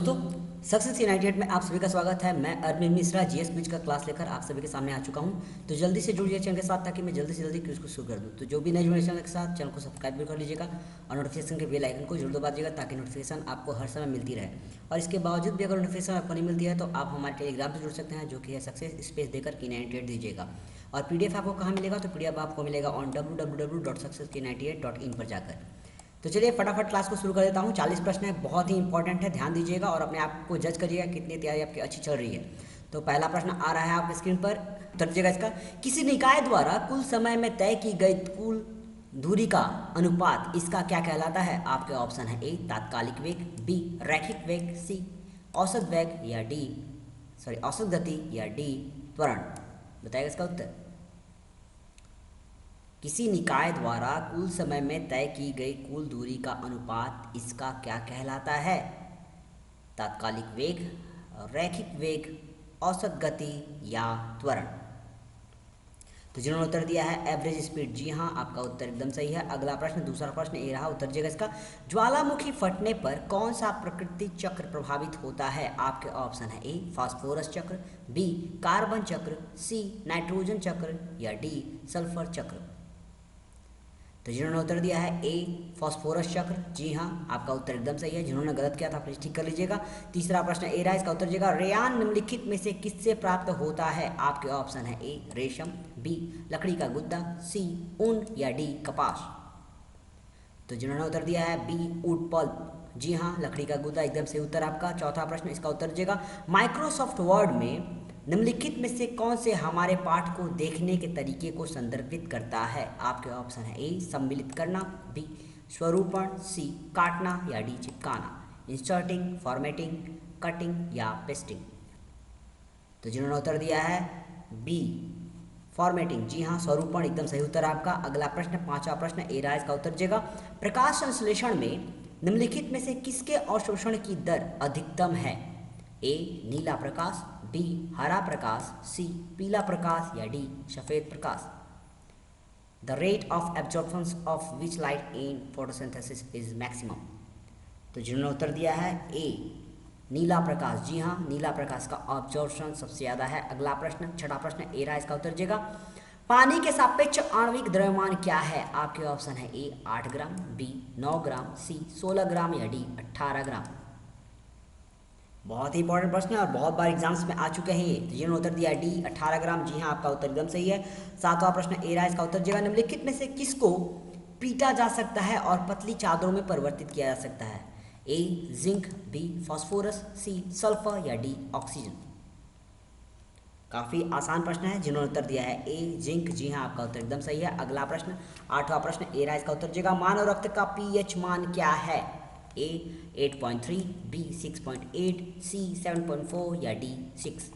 दोस्तों, success United में आप सभी का स्वागत है। मैं अरविंद मिश्रा जीएस क्विज का क्लास लेकर आप सभी के सामने आ चुका हूं। तो जल्दी से जुड़िए चैनल के साथ ताकि मैं जल्दी से जल्दी क्विज को शुरू कर दूं। तो जो भी नए जुड़े चैनल के साथ चैनल को सब्सक्राइब भी कर लीजिएगा और नोटिफिकेशन के बेल आइकन को जरूर दबा दीजिएगा ताकि नोटिफिकेशन आपको हर समय मिलती रहे। और इसके बावजूद भी अगर नोटिफिकेशन आपको नहीं मिलती है तो आप हमारे टेलीग्राम से जुड़ सकते हैं, जो कि है सक्सेस स्पेस देकर K98 दीजिएगा। और पीडीएफ आपको कहाँ मिलेगा? तो पीडीएफ आपको मिलेगा ऑन www.successk98.in पर जाकर। तो चलिए फटाफट क्लास को शुरू कर देता हूँ। 40 प्रश्न है, बहुत ही इंपॉर्टेंट है, ध्यान दीजिएगा और अपने आप को जज करिएगा कितनी तैयारी आपकी अच्छी चल रही है। तो पहला प्रश्न आ रहा है आपकी स्क्रीन पर, उत्तर दीजिएगा इसका। किसी निकाय द्वारा कुल समय में तय की गई कुल दूरी का अनुपात इसका क्या कहलाता है? आपके ऑप्शन है ए तात्कालिक वेग, बी रैखिक वेग, सी औसत वेग या डी औसत गति या डी त्वरण। बताइएगा इसका उत्तर। किसी निकाय द्वारा कुल समय में तय की गई कुल दूरी का अनुपात इसका क्या कहलाता है? तात्कालिक वेग, रैखिक वेग, औसत गति या त्वरण। तो जिन्होंने उत्तर दिया है एवरेज स्पीड, जी हाँ आपका उत्तर एकदम सही है। अगला प्रश्न, दूसरा प्रश्न ये रहा, उत्तर दीजिएगा इसका। ज्वालामुखी फटने पर कौन सा प्राकृतिक चक्र प्रभावित होता है? आपके ऑप्शन है ए फास्फोरस चक्र, बी कार्बन चक्र, सी नाइट्रोजन चक्र या डी सल्फर चक्र। तो जिन्होंने उत्तर दिया है ए फास्फोरस चक्र, जी हाँ आपका उत्तर एकदम सही है। जिन्होंने गलत किया था प्लीज ठीक कर लीजिएगा। तीसरा प्रश्न ए रहा, इसका उत्तर दीजिएगा। रेयान निम्नलिखित में से किससे प्राप्त होता है? आपके ऑप्शन है ए रेशम, बी लकड़ी का गुद्दा, सी ऊन या डी कपास। तो जिन्होंने उत्तर दिया है बी वुड पल्प, जी हाँ लकड़ी का गुद्दा एकदम सही उत्तर आपका। चौथा प्रश्न, इसका उत्तर दीजिएगा। माइक्रोसॉफ्ट वर्ड में निम्नलिखित में से कौन से हमारे पाठ को देखने के तरीके को संदर्भित करता है? आपके ऑप्शन है ए सम्मिलित करना, बी स्वरूपण, सी काटना या डी चिपकाना। इंसर्टिंग, फॉर्मेटिंग, कटिंग या पेस्टिंग। तो जिन्होंने उत्तर दिया है बी फॉर्मेटिंग, जी हाँ स्वरूपण एकदम सही उत्तर आपका। अगला प्रश्न, पांचवा प्रश्न ए रहा, इसका उत्तर दीजिएगा। प्रकाश संश्लेषण में निम्नलिखित में से किसके अवशोषण की दर अधिकतम है? ए नीला प्रकाश, बी हरा प्रकाश, सी पीला प्रकाश या डी सफेद प्रकाश। The rate of absorption of which light in photosynthesis is maximum. तो जिन्होंने उत्तर दिया है ए नीला प्रकाश, जी हाँ नीला प्रकाश का ऑब्जॉर्प्शन सबसे ज़्यादा है। अगला प्रश्न, छठा प्रश्न ए रहा, इसका उत्तर दीजिएगा। पानी के सापेक्ष आणविक द्रव्यमान क्या है? आपके ऑप्शन है ए 8 ग्राम, बी 9 ग्राम, सी 16 ग्राम या डी 18 ग्राम। बहुत ही इंपॉर्टेंट प्रश्न है और बहुत बार एग्जाम्स में आ चुके हैं ये। तो जिन्होंने उत्तर दिया डी 18 ग्राम, जी हाँ आपका उत्तर एकदम सही है। सातवां प्रश्न ए रहा, इसका उत्तर दीजिएगा। निम्नलिखित में से किसको पीटा जा सकता है और पतली चादरों में परिवर्तित किया जा सकता है? A zinc, B phosphorus, C sulphur या डी ऑक्सीजन। काफ़ी आसान प्रश्न है। जिन्होंने उत्तर दिया है ए जिंक, जी हाँ आपका उत्तर एकदम सही है। अगला प्रश्न, आठवां प्रश्न ए रहा, इसका उत्तर दीजिएगा। मानव रक्त का पीएच मान क्या है? ए 8.3, बी 6.8, सी 7.4 या डी 6।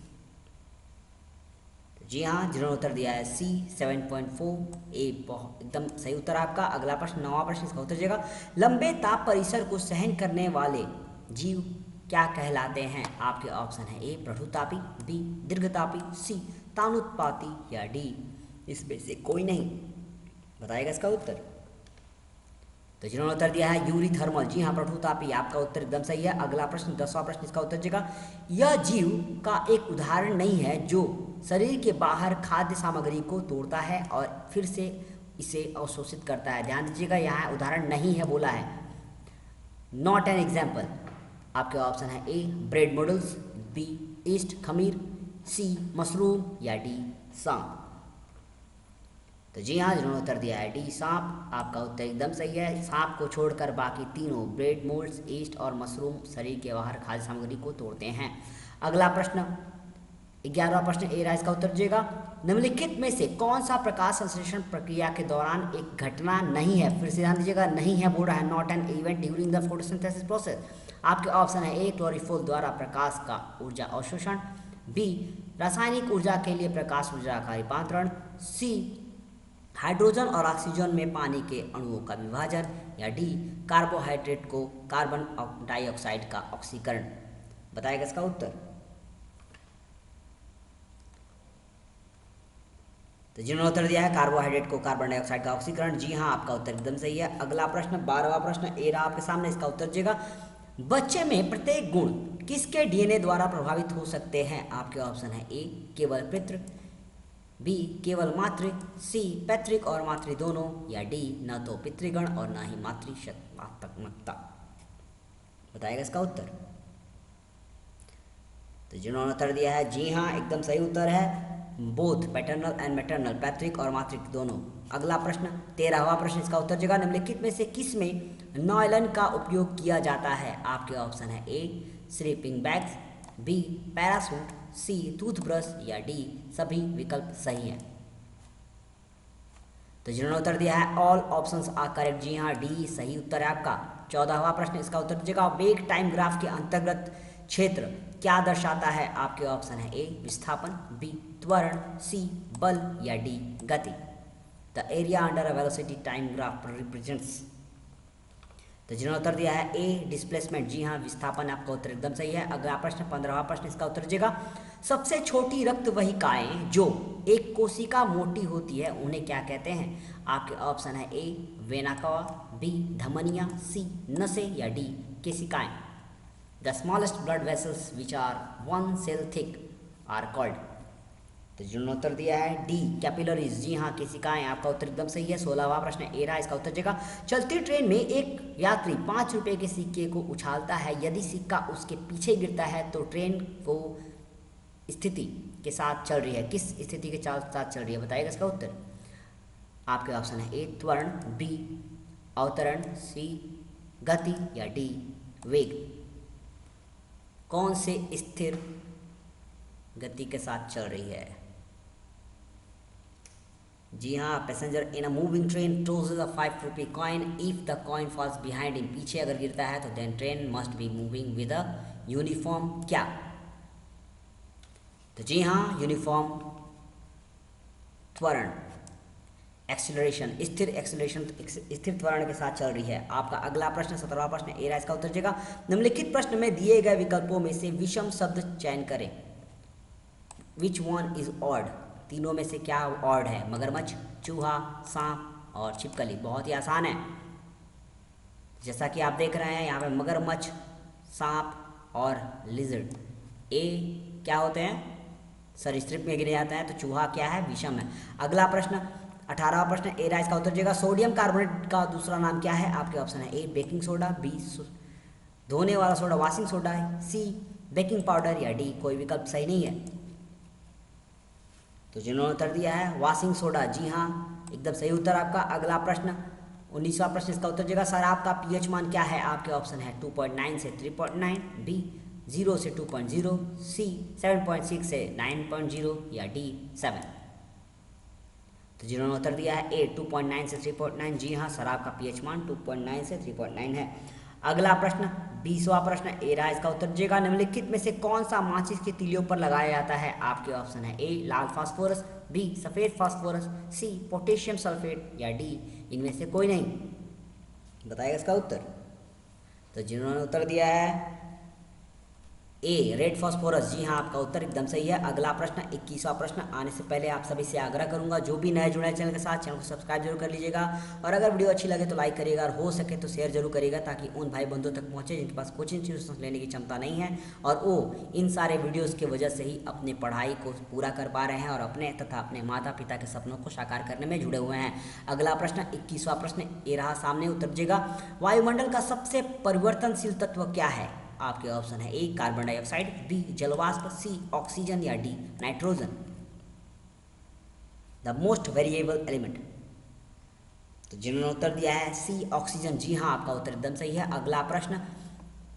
जी हाँ जिन्होंने उत्तर दिया है सी 7.4, ए एकदम सही उत्तर आपका। अगला प्रश्न, नौवां प्रश्न, इसका उत्तर दीजिएगा। लंबे ताप परिसर को सहन करने वाले जीव क्या कहलाते हैं? आपके ऑप्शन है ए प्रठुतापी, बी दीर्घतापी, सी तानुत्पाती या डी इसमें से कोई नहीं। बताइएगा इसका उत्तर। तो जिन्होंने उत्तर दिया है यूरी थर्मल, जी हाँ प्रठुतापी आपका उत्तर एकदम सही है। अगला प्रश्न, 10वां प्रश्न, इसका उत्तर दीजिएगा। यह जीव का एक उदाहरण नहीं है जो शरीर के बाहर खाद्य सामग्री को तोड़ता है और फिर से इसे अवशोषित करता है। ध्यान दीजिएगा यहाँ उदाहरण नहीं है बोला है, नॉट एन एग्जाम्पल। आपके ऑप्शन है ए ब्रेड मॉडल्स, बी ईस्ट खमीर, सी मशरूम या डी सांप। तो जी हाँ जिन्होंने उत्तर दिया है डी सांप, आपका उत्तर एकदम सही है। सांप को छोड़कर बाकी तीनों ब्रेड मोल्ड्स, ईस्ट और मशरूम शरीर के बाहर खाद्य सामग्री को तोड़ते हैं। अगला प्रश्न, 11वां प्रश्न ए रहा, इसका उत्तर दीजिएगा। निम्नलिखित में से कौन सा प्रकाश संश्लेषण प्रक्रिया के दौरान एक घटना नहीं है? फिर से ध्यान दीजिएगा, नहीं है बोल रहा है, not an event during the photosynthesis process. आपके ऑप्शन है ए क्लोरोफिल द्वारा प्रकाश का ऊर्जा अवशोषण, बी रासायनिक ऊर्जा के लिए प्रकाश ऊर्जा का रूपांतरण, सी हाइड्रोजन और ऑक्सीजन में पानी के अणुओं का विभाजन या डी कार्बोहाइड्रेट को कार्बन डाइऑक्साइड का ऑक्सीकरण। बताएगा इसका उत्तर। तो जिन्होंने उत्तर दिया है कार्बोहाइड्रेट को कार्बन डाइऑक्साइड का ऑक्सीकरण, जी हाँ आपका उत्तर एकदम सही है। अगला प्रश्न, 12वां प्रश्न ए रहा आपके सामने, इसका उत्तर दीजिएगा। बच्चे में प्रत्येक गुण किसके डीएनए द्वारा प्रभावित हो सकते हैं? आपके ऑप्शन है ए केवल पितृ, बी केवल मातृ, सी पैतृक और मातृ दोनों, या डी न तो पितृगण और न ही मातृशतात्मकता। बताएगा इसका उत्तर। तो जिन्होंने उत्तर दिया है जी हाँ, एकदम सही उत्तर है बोथ पैटर्नल एंड मैटरनल, पैतृक और मातृक दोनों। अगला प्रश्न 13वां प्रश्न, इसका उत्तर जगह निम्नलिखित में से किस में नॉयलन का उपयोग किया जाता है? आपके ऑप्शन है A sleeping bags, B parachute, C toothbrush, या डी सभी विकल्प सही हैं। तो जिन्होंने उत्तर दिया है ऑल ऑप्शंस आर करेक्ट, जी हाँ डी सही उत्तर है आपका। 14वां प्रश्न, इसका उत्तर दीजिएगा वेग टाइम ग्राफ के अंतर्गत क्षेत्र क्या दर्शाता है? आपके ऑप्शन है ए विस्थापन, बी त्वरण, सी बल, या डी गति। The area under a velocity time graph represents. तो जिन्होंने उत्तर दिया है ए डिस्प्लेसमेंट, जी हाँ विस्थापन आपका उत्तर एकदम सही है। अगला प्रश्न 15वां प्रश्न, इसका उत्तर दीजिएगा सबसे छोटी रक्त वहिकाएं जो एक कोशिका मोटी होती है उन्हें क्या कहते हैं? आपके ऑप्शन है ए वेना कवा, बी धमनियां, सी नसें, या डी केशिकाएं। The smallest blood vessels which are 1 cell thick are called. तो जिन्होंने उत्तर दिया है डी कैपिलरीज, जी हाँ केशिकाएं आपका उत्तर एकदम सही है। 16वां प्रश्न ए रहा, इसका उत्तर देगा चलती ट्रेन में एक यात्री 5 रुपए के सिक्के को उछालता है, यदि सिक्का उसके पीछे गिरता है तो ट्रेन को स्थिति के साथ चल रही है, किस स्थिति के साथ चल रही है? बताइएगा इसका उत्तर। आपके ऑप्शन है ए त्वरण, बी अवतरण, सी गति, या डी वेग। कौन से स्थिर गति के साथ चल रही है? जी हाँ passenger in a moving train tosses a 5 rupee coin, if the coin falls behind him, पीछे अगर गिरता है तो then train must be moving with a uniform क्या? तो जी हाँ यूनिफॉर्म त्वरण, एक्सीलरेशन, स्थिर एक्सीलरेशन, स्थिर त्वरण के साथ चल रही है। आपका अगला प्रश्न 17वां प्रश्न ए रहा, इसका उत्तर देगा निम्नलिखित प्रश्न में दिए गए विकल्पों में से विषम शब्द चयन करें। विच वन इज ऑड, तीनों में से क्या ऑड है? मगरमच्छ, चूहा, सांप और छिपकली। बहुत ही आसान है, जैसा कि आप देख रहे हैं यहाँ पे मगरमच्छ, सांप और लिजर्ड ए क्या होते हैं? सरीसृप में गिने जाता है। तो चूहा क्या है? विषम है। अगला प्रश्न 18वां प्रश्न ए रहा, इसका उत्तर देगा सोडियम कार्बोनेट का दूसरा नाम क्या है? आपके ऑप्शन है ए बेकिंग सोडा, बी धोने वाला सोडा वॉशिंग सोडा, सी बेकिंग पाउडर, या डी कोई विकल्प सही नहीं है। तो जिन्होंने उत्तर दिया है वॉशिंग सोडा, जी हाँ एकदम सही उत्तर आपका। अगला प्रश्न 19वां प्रश्न, इसका उत्तर देगा शराब का पीएच मान क्या है? आपके ऑप्शन है 2.9 से 3.9, बी 0 से 2.0, सी 7.6 से 9.0, या डी 7। तो जिन्होंने उत्तर दिया है ए 2.9 से 3.9, जी हाँ शराब का पीएच मान 2.9 से 3.9 है। अगला प्रश्न 20वां प्रश्न ए रहा, इसका उत्तर दीजिएगा निम्नलिखित में से कौन सा माचिस की तीलियों पर लगाया जाता है? आपके ऑप्शन है ए लाल फास्फोरस, बी सफ़ेद फास्फोरस, सी पोटेशियम सल्फेट, या डी इनमें से कोई नहीं। बताइएगा इसका उत्तर। तो जिन्होंने उत्तर दिया है ए रेड फास्फोरस, जी हाँ आपका उत्तर एकदम सही है। अगला प्रश्न 21वां प्रश्न आने से पहले आप सभी से आग्रह करूंगा जो भी नए जुड़े चैनल के साथ चैनल को सब्सक्राइब जरूर कर लीजिएगा, और अगर वीडियो अच्छी लगे तो लाइक करिएगा, और हो सके तो शेयर जरूर करिएगा ताकि उन भाई बंधुओं तक पहुंचे जिनके पास कोचिंग इंस्टीट्यूशन लेने की क्षमता नहीं है और वो इन सारे वीडियोज़ की वजह से ही अपने पढ़ाई को पूरा कर पा रहे हैं और अपने तथा अपने माता पिता के सपनों को साकार करने में जुड़े हुए हैं। अगला प्रश्न 21वां प्रश्न ये रहा सामने, उत्तर दीजिएगा वायुमंडल का सबसे परिवर्तनशील तत्व क्या है? आपके ऑप्शन है ए कार्बन डाइऑक्साइड, बी जलवाष्प, सी ऑक्सीजन, या D nitrogen. The most variable element. तो जिन्होंने उत्तर दिया है सी ऑक्सीजन, जी हाँ आपका उत्तर एकदम सही है। अगला प्रश्न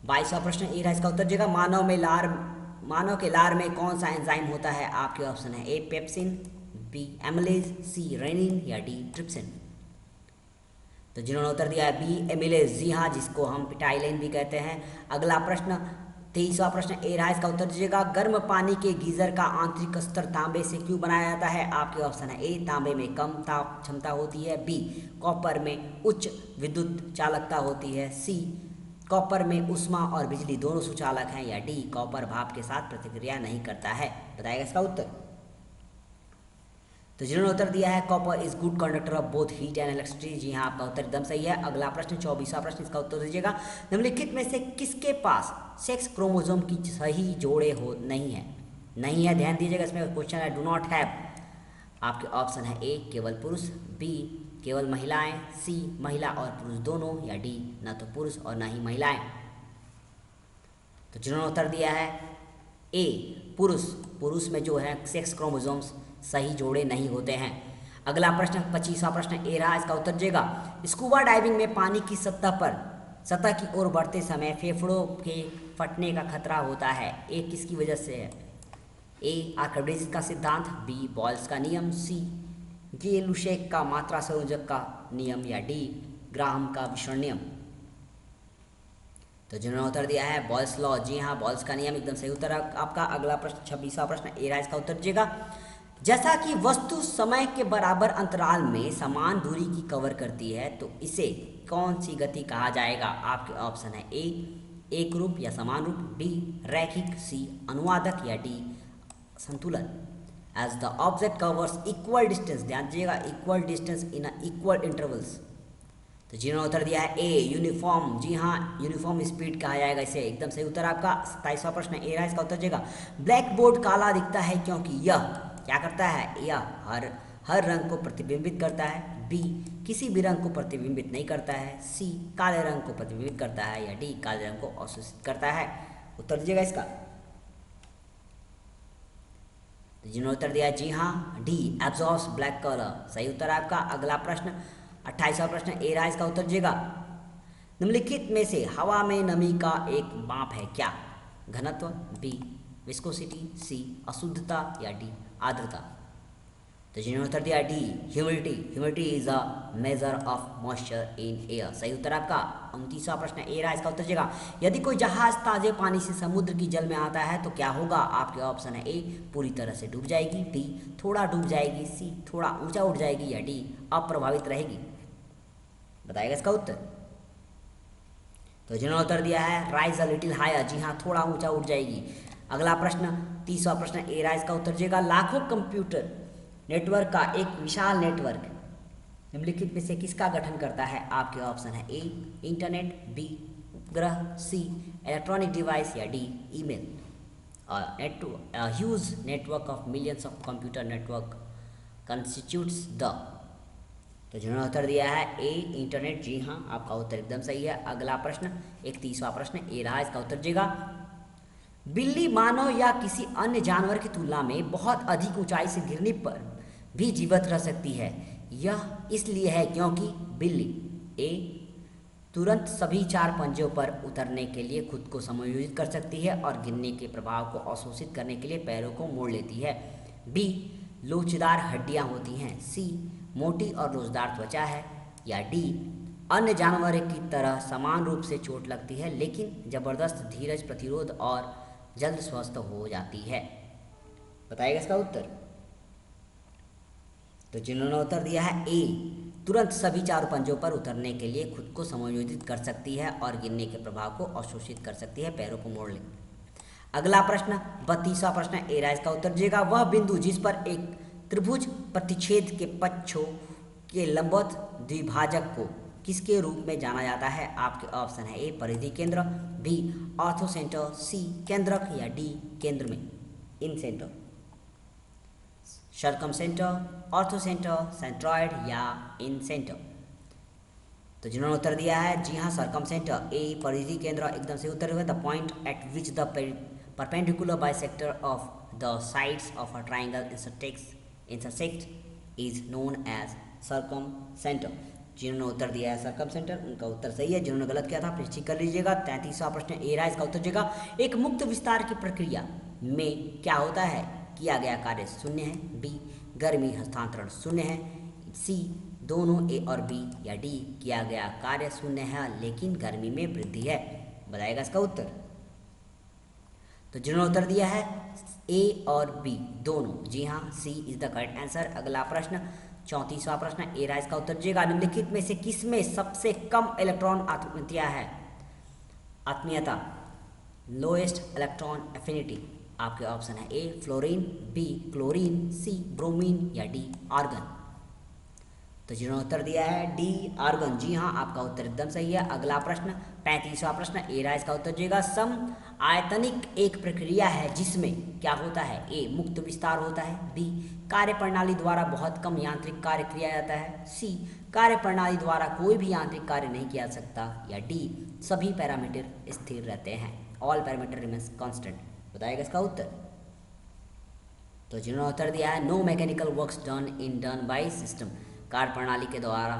22वां प्रश्न ए रहा, इसका उत्तर दीजिएगा मानव के लार में कौन सा एंजाइम होता है? आपके ऑप्शन है ए पेप्सिन, बी एमिलेज, सी रेनिन, या डी ट्रिप्सिन। तो जिन्होंने उत्तर दिया है बी एमिलेज, जी हाँ जिसको हम पिटाइलिन भी कहते हैं। अगला प्रश्न 23वां प्रश्न ए रहा, इसका उत्तर दीजिएगा गर्म पानी के गीजर का आंतरिक स्तर तांबे से क्यों बनाया जाता है? आपके ऑप्शन है ए तांबे में कम ताप क्षमता होती है, बी कॉपर में उच्च विद्युत चालकता होती है, सी कॉपर में ऊष्मा और बिजली दोनों सुचालक हैं, या डी कॉपर भाप के साथ प्रतिक्रिया नहीं करता है। बताएगा इसका उत्तर। तो जिन्होंने उत्तर दिया है copper is good conductor of both heat and electricity, जी हाँ आपका उत्तर एकदम सही है। अगला प्रश्न 24वां प्रश्न, इसका उत्तर दीजिएगा। निम्नलिखित में से किसके पास सेक्स क्रोमोसोम की सही जोड़े हो नहीं है? नहीं है, ध्यान दीजिएगा, इसमें क्वेश्चन है डू नॉट हैव। आपके ऑप्शन है ए केवल पुरुष, बी केवल महिलाएं, सी महिला और पुरुष दोनों, या डी न तो पुरुष और न ही महिलाएं। तो जिन्होंने उत्तर दिया है ए पुरुष, पुरुष में जो है सेक्स क्रोमोसोम्स सही जोड़े नहीं होते हैं। अगला प्रश्न 25वां प्रश्न ए रहा, इसका उत्तर दीजिएगा। स्कूबा डाइविंग में पानी की सतह की ओर बढ़ते समय फेफड़ों के फटने का खतरा होता है, ए किसकी वजह से है? ए आर्किमिडीज का सिद्धांत, बी बॉयल्स का नियम, सी गे-लुशैक का मात्रा संयोजक का नियम, या डी ग्राहम का विसरण नियम। तो जिन्होंने उत्तर दिया है बॉयल्स लॉ, जी हाँ बॉयल्स का नियम एकदम सही उत्तर है आपका। अगला प्रश्न 26वां प्रश्न ए रहा, इसका उत्तर दीजिएगा। जैसा कि वस्तु समय के बराबर अंतराल में समान दूरी की कवर करती है तो इसे कौन सी गति कहा जाएगा? आपके ऑप्शन है ए एक रूप या समान रूप, बी रैखिक, सी अनुवादक, या डी संतुलन। As the object covers equal distance, ध्यान दीजिएगा equal distance in equal intervals. तो जिन्होंने उत्तर दिया है ए यूनिफॉर्म, जी हाँ यूनिफॉर्म स्पीड कहा जाएगा इसे, एकदम सही उत्तर आपका। 27वां प्रश्न ए रहा, इसका उत्तर दीजिएगा। ब्लैक बोर्ड काला दिखता है क्योंकि यह क्या करता है? यह हर रंग को प्रतिबिंबित करता है, बी किसी भी रंग को प्रतिबिंबित नहीं करता है, सी काले रंग को प्रतिबिंबित करता है, या डी काले रंग को अवशोषित करता है। उत्तर दीजिएगा इसका। तो जिन्होंने उत्तर दिया जी हाँ डी एब्जॉर्ब्स ब्लैक कलर, सही उत्तर आपका। अगला प्रश्न 28वां प्रश्न ए रहा, इसका उत्तर दीजिएगा। निम्नलिखित में से हवा में नमी का एक माप है क्या? घनत्व, बी विस्कोसिटी, सी अशुद्धता, या डी आर्द्रता। तो जिन्होंने उत्तर दिया D humidity, humidity is a measure of moisture in air, सही उत्तर आपका। 29वां प्रश्न ए रहा, इसका उत्तर दीजिएगा। यदि कोई जहाज ताजे पानी से समुद्र की जल में आता है तो क्या होगा? आपके ऑप्शन है ए पूरी तरह से डूब जाएगी, बी थोड़ा डूब जाएगी, सी थोड़ा ऊंचा उठ जाएगी, या डी अप्रभावित रहेगी। बताइएगा इसका उत्तर। तो जिन्होंने उत्तर दिया है राइज अ लिटिल हायर, जी हाँ थोड़ा ऊंचा उठ जाएगी। अगला प्रश्न 30वां प्रश्न ए रहा, इसका उत्तर दीजिएगा। लाखों कंप्यूटर नेटवर्क का एक विशाल नेटवर्क निम्नलिखित में से किसका गठन करता है? आपके ऑप्शन है ए इंटरनेट, बी उपग्रह, सी इलेक्ट्रॉनिक डिवाइस, या D email. Huge network of millions of computer network constitutes the. तो जिन्होंने उत्तर दिया है ए इंटरनेट, जी हाँ आपका उत्तर एकदम सही है। अगला प्रश्न 31वां प्रश्न ए रहा, इसका उत्तर दीजिएगा। बिल्ली मानव या किसी अन्य जानवर की तुलना में बहुत अधिक ऊंचाई से गिरने पर भी जीवित रह सकती है, यह इसलिए है क्योंकि बिल्ली ए तुरंत सभी चार पंजों पर उतरने के लिए खुद को समायोजित कर सकती है और गिरने के प्रभाव को अवशोषित करने के लिए पैरों को मोड़ लेती है, बी लोचदार हड्डियां होती हैं, सी मोटी और लोचदार त्वचा है, या डी अन्य जानवरों की तरह समान रूप से चोट लगती है लेकिन जबरदस्त धीरज प्रतिरोध और जल्द स्वस्थ हो जाती है। बताइएगा इसका उत्तर। तो जिन्होंने उत्तर दिया है ए तुरंत सभी चारों पंजों पर उतरने के लिए खुद को समायोजित कर सकती है और गिरने के प्रभाव को अवशोषित कर सकती है, पैरों को मोड़ ले। अगला प्रश्न 32वां प्रश्न ए रहा, इसका उत्तर दीजिएगा। वह बिंदु जिस पर एक त्रिभुज प्रतिच्छेद के पक्षों के लंबवत द्विभाजक को किसके रूप में जाना जाता है? आपके ऑप्शन है ए परिधि केंद्र, बी ऑर्थो सेंटर, सी केंद्रक, या डी केंद्र में incentre. Circumcentre, orthocentre, centroid, या इन सेंटर। तो जिन्होंने उत्तर दिया है जी हाँ सर्कम सेंटर, ए परिधि केंद्र एकदम से उत्तर हुआ। The point eight which the perpendicular bisector of the sides of a triangle intersect is known as circum centre. जिन्होंने उत्तर दिया है सर्कम सेंटर उनका उत्तर सही है, जिन्होंने गलत किया था प्लीज ठीक कर लीजिएगा। 33वां प्रश्न ए रहा, इसका उत्तर दीजिएगा। एक मुक्त विस्तार की प्रक्रिया में क्या होता है? किया गया कार्य शून्य है, बी गर्मी हस्तांतरण शून्य है, सी दोनों ए और बी, या डी किया गया कार्य शून्य है लेकिन गर्मी में वृद्धि है। बताएगा इसका उत्तर। तो जिन्होंने उत्तर दिया है ए और बी दोनों, जी हाँ सी इज द करेक्ट आंसर। अगला प्रश्न 34वां प्रश्न ए रहा, इसका उत्तर दीजिएगा। निम्नलिखित में से किसमें सबसे कम इलेक्ट्रॉन आत्मीयता है? आत्मीयता लोएस्ट इलेक्ट्रॉन एफिनिटी, आपके ऑप्शन है ए फ्लोरीन, बी क्लोरीन, सी ब्रोमीन या डी आर्गन। तो जिन्होंने उत्तर दिया है डी आर्गन, जी हाँ आपका उत्तर एकदम सही है। अगला प्रश्न 35वां प्रश्न ए रहा, इसका उत्तर दिएगा। सम आयतनिक एक प्रक्रिया है जिसमें क्या होता है, ए मुक्त विस्तार होता है, बी कार्य प्रणाली द्वारा बहुत कम यांत्रिक कार्य किया जाता है, सी कार्य प्रणाली द्वारा कोई भी यांत्रिक कार्य नहीं किया जा सकता, या डी सभी पैरामीटर स्थिर रहते हैं, ऑल पैरामीटर रिमेन्स कांस्टेंट। बताएगा इसका उत्तर। तो जिन्होंने उत्तर दिया है no mechanical works done by system, कार्य प्रणाली के द्वारा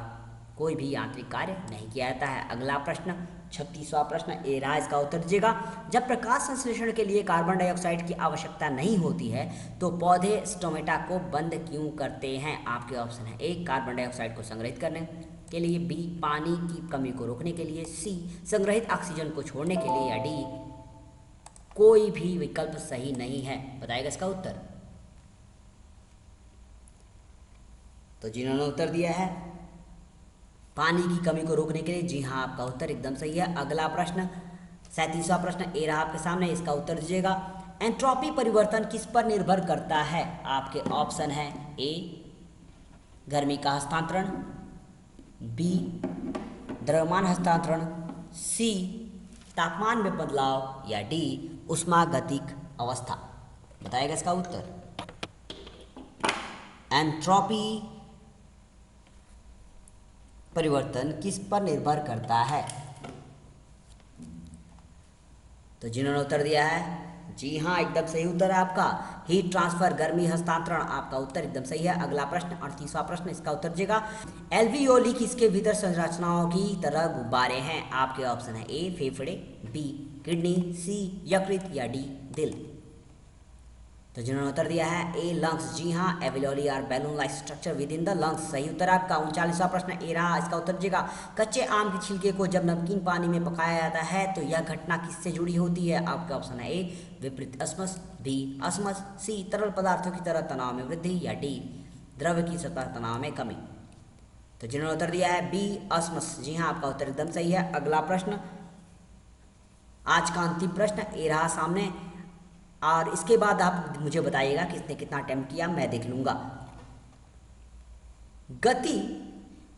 कोई भी यांत्रिक कार्य नहीं किया जाता है। अगला प्रश्न 36वां प्रश्न ए रहा, इसका उत्तर दीजिएगा। जब प्रकाश संश्लेषण के लिए कार्बन डाइऑक्साइड की आवश्यकता नहीं होती है तो पौधे स्टोमेटा को बंद क्यों करते हैं? आपके ऑप्शन है ए कार्बन डाइऑक्साइड को संग्रहित करने के लिए, बी पानी की कमी को रोकने के लिए, सी संग्रहित ऑक्सीजन को छोड़ने के लिए, या डी कोई भी विकल्प सही नहीं है। बताएगा इसका उत्तर। तो जिन्होंने उत्तर दिया है पानी की कमी को रोकने के लिए, जी हाँ आपका उत्तर एकदम सही है। अगला प्रश्न 37वां प्रश्न ए रहा आपके सामने, इसका उत्तर दीजिएगा। एंट्रोपी परिवर्तन किस पर निर्भर करता है? आपके ऑप्शन है ए गर्मी का हस्तांतरण, बी द्रव्यमान हस्तांतरण, सी तापमान में बदलाव, या डी उष्मागतिक अवस्था। बताएगा इसका उत्तर। एंट्रोपी परिवर्तन किस पर निर्भर करता है? तो जिन्होंने उत्तर दिया है जी हाँ एकदम सही उत्तर है आपका, हीट ट्रांसफर गर्मी हस्तांतरण। आपका उत्तर एकदम सही है। अगला प्रश्न 38वां प्रश्न, इसका उत्तर दीजिएगा। एल्वियोली किसके भीतर संरचनाओं की तरह गुब्बारे हैं? आपके ऑप्शन है ए फेफड़े, बी किडनी, सी यकृत, या डी दिल। तो जिन्होंने उत्तर दिया है ए लंग्स, जी हाँ alveoli are balloon like structure within the lungs. सही उत्तर आपका। 39वां प्रश्न ए रहा, इसका उत्तर दीजिएगा। कच्चे आम के छिलके को जब नमकीन पानी में पकाया जाता है तो यह घटना किससे जुड़ी होती है? आपका ऑप्शन है ए विपरीत असमस, बी असमस, सी तरल पदार्थों की तरह तनाव में वृद्धि, या डी द्रव्य की सतह तनाव में कमी। तो जिन्होंने उत्तर दिया है बी असमस, जी हाँ आपका उत्तर एकदम सही है। अगला प्रश्न आज का अंतिम प्रश्न ए रहा सामने, और इसके बाद आप मुझे बताइएगा किसने कितना अटेम्प्ट किया, मैं देख लूंगा। गति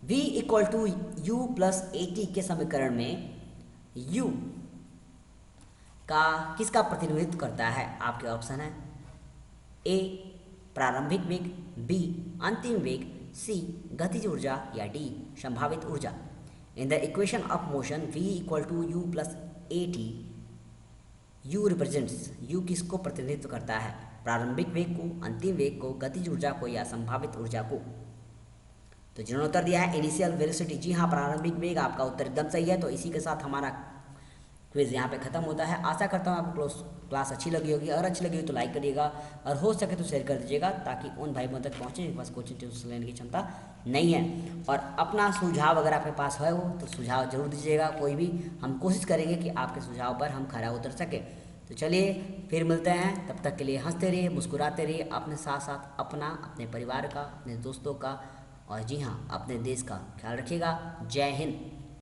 v equal to U plus AT के समीकरण में u का किसका प्रतिनिधित्व करता है? आपके ऑप्शन है ए प्रारंभिक वेग, बी अंतिम वेग, सी गतिज ऊर्जा, या डी संभावित ऊर्जा। In the equation of motion v equal to U plus AT, U represents, U किसको प्रतिनिधित्व करता है? प्रारंभिक वेग को, अंतिम वेग को, गतिज ऊर्जा को, या संभावित ऊर्जा को। तो जिन्होंने उत्तर दिया है इनिशियल वेलोसिटी, जी हाँ प्रारंभिक वेग, आपका उत्तर एकदम सही है। तो इसी के साथ हमारा क्विज यहाँ पे खत्म होता है। आशा करता हूँ आपको क्लास अच्छी लगी होगी। अगर अच्छी लगी हो तो लाइक करिएगा, और हो सके तो शेयर कर दीजिएगा, ताकि उन भाई बहनों तक पहुँचे जिनके पास कोचिंग ट्यूशन लेने की क्षमता नहीं है। और अपना सुझाव अगर आपके पास है वो तो सुझाव जरूर दीजिएगा, कोई भी। हम कोशिश करेंगे कि आपके सुझाव पर हम खरा उतर सके। तो चलिए फिर मिलते हैं, तब तक के लिए हंसते रहिए, मुस्कुराते रहिए, अपने साथ साथ अपना, अपने परिवार का, अपने दोस्तों का, और जी हाँ अपने देश का ख्याल रखिएगा। जय हिंद।